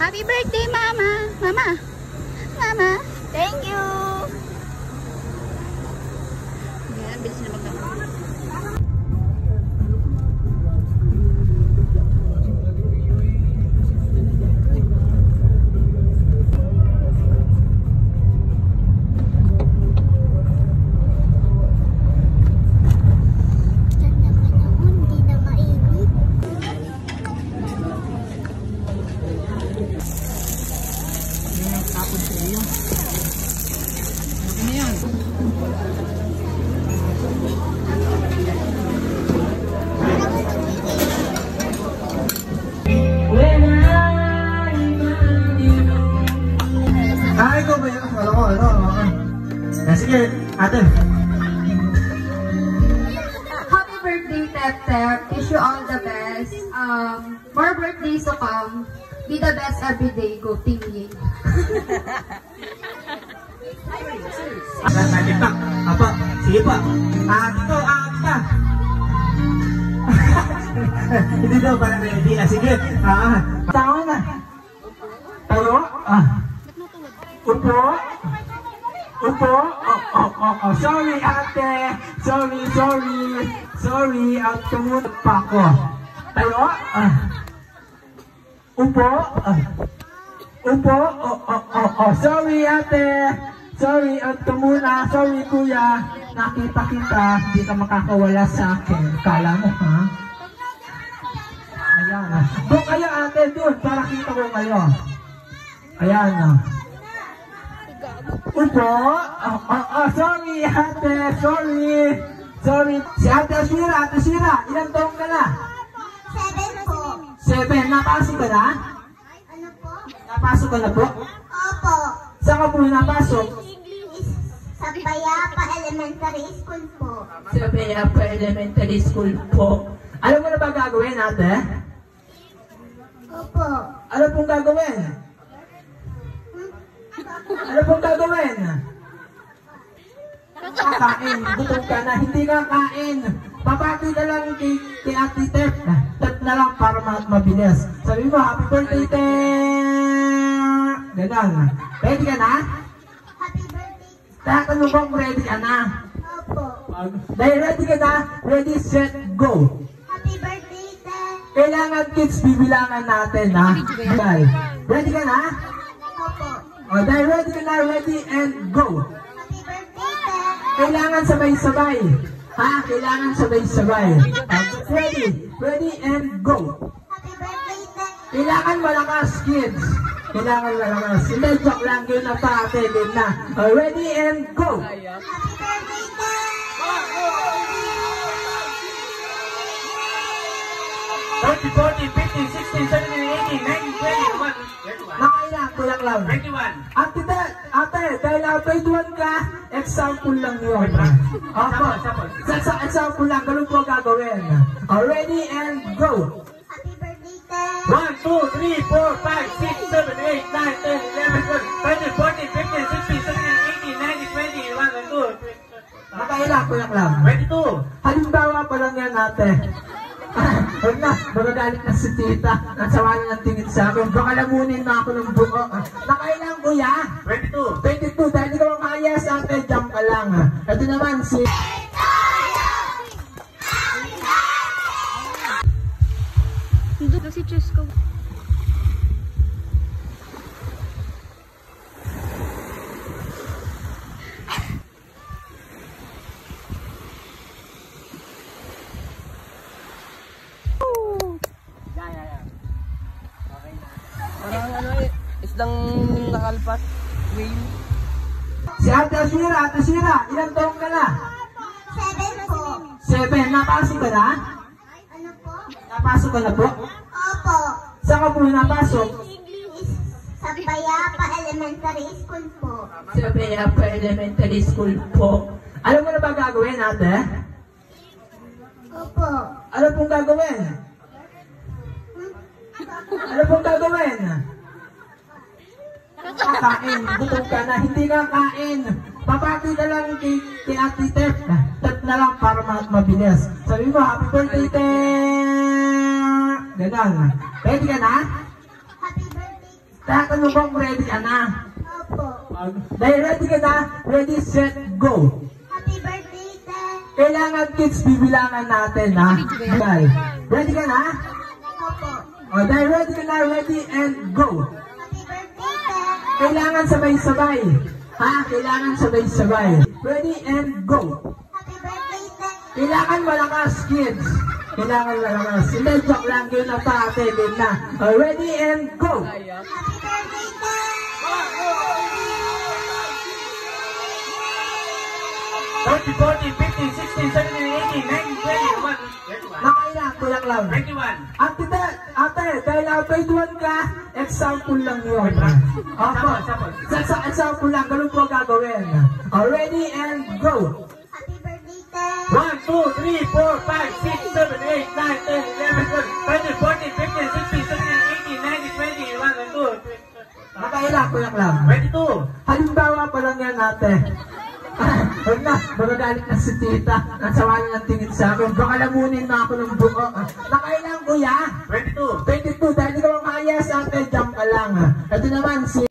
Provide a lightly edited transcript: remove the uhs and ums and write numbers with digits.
Happy birthday, Mama. Mama. Mama. Thank you. Yan, bilis na magkakaroon. Sige, ate. Happy birthday, Tep. Wish you all the best. More birthdays to come. Be the best every day. Go Team Ying. Sige pa. Apa, sige pa. Ito, ata. Hindi daw pala ready. Sige. Tao na. Tayo? Upo? Upo? Sorry ate. Sorry. At tumunod pa ako. Tayo? Upo? Upo? Sorry ate. Sorry at tumuna. Sorry kuya. Nakita kita. Hindi ka makakawala sa akin. Kala mo ha? Ayan. Doon kayo ate. Doon. Para kita ko kayo. Ayan. Upo? Sorry ate, sorry. Si ate Ashira, ilang taong ka na? 7 po. 7, napasok ka na? Ano po? Napasok ka na po? Opo. Saan ka po napasok? Sa Payapa Elementary School po. Sa Payapa Elementary School po. Alam mo na ba gagawin ate? Opo. Ano pong gagawin? Ano pong gagawin? Kakain. Gutom ka na. Hindi ka kain. Papati ka lang kay Ate Tep. Tep na lang para mabilis. Sabi mo, happy birthday, Tep! Ganun. Ready ka na? Happy birthday. Takan mo bang ready ka na? Opo. Dahil ready ka na, ready, set, go! Happy birthday, Dad. Kailangan kids, bibilangan natin, ha? Dahil, ready ka na? Opo. O, dahil ready ka na, ready, and go! Happy birthday, Dad. Kailangan sabay-sabay. Ha? Kailangan sabay-sabay. Ready, and go! Happy birthday, Dad. Kailangan malakas, kids. Kailangan malakas. Hindi, joke lang. Game na pa, ate. Game na. Ready, and go! Happy birthday, Dad. 30, 40, 50, 60, 70, 80, 90, 20, 21. Nakailan, kulang lang. 21. Ate, dahil 21 ka, example lang yun. Opo. Example lang, ganun po gagawin. Ready, and go! Happy birthday, Dad. 1, 2, 3, 4, 5, 6, 7, 8, 9, 10, 11, 12, 13, 14, 15, 16, 17, 18, 19, 20, 21, 22. Nakailan, kulang lang. 22. Halimbawa pa lang yan, ate. Huwag na, magagalit na si tita. Nasawa niya ng tingin sa akin. Baka lamunin na ako ng buo. Nakailang kuya? 22. 22. Dahil di ka makaya sa akin, jump ka lang. Ito naman si... Ito si Chesco. Isdang nakalpat. Whale. Si Ate Ashira, ilang taong ka na? 7 po. 7, napasok ka na? Ano po? Napasok ka na po? Opo. Saan ka po napasok? Sa Payapa Elementary School po. Sa Payapa Elementary School po. Alam mo na ba gagawin, ate? Opo. Ano pong gagawin? Ano pong gagawin? Kakain. Gutom ka na. Hindi ka kain. Papati ka lang kay Ate Tep. Tep na lang para mabilis. Sabi mo, happy birthday, Tep! Ganun. Ready ka na? Happy birthday. Tatanong kung ready ka na. Opo. Dahil ready ka na, ready, set, go. Happy birthday, Ted. Kailangan kids, bibilangan natin, ha? Ready ka na? Opo. O, dahil ready ka na, ready, and go. Happy birthday, Ted. Kailangan sabay-sabay. Ha? Kailangan sabay-sabay. Ready, and go. Happy birthday, Ted. Kailangan malakas, kids. Kailangan malakas. Hindi, joke lang. Yun na pa, ate. Yun na. O, ready, and go. Happy birthday, Ted. 30, 40, 50, 60, 70, 80, 90, 21. Nakailang, kulang lang. 21. Ate, dahil na-21 ka, example lang yun. Opo. Sa example lang, ganun po gagawin. Ready, and go. Happy birthday, Ted. 1, 2, 3, 4, 5, 6, 7, 8, 9, 10, 11, 12, 13, 14, 15, 16, 17, 18, 19, 20, 1, and 2. Nakailang, kulang lang. 22. Halimbawa pa lang yan, ate. Huwag na, magagalit na si tita. Nasawa na ng tingin sa akin. Baka lamunin na ako ng buko. Nakailang, kuya? 22. 22. Dahil di ka makayas, ate, jump ka lang. Ito naman, si...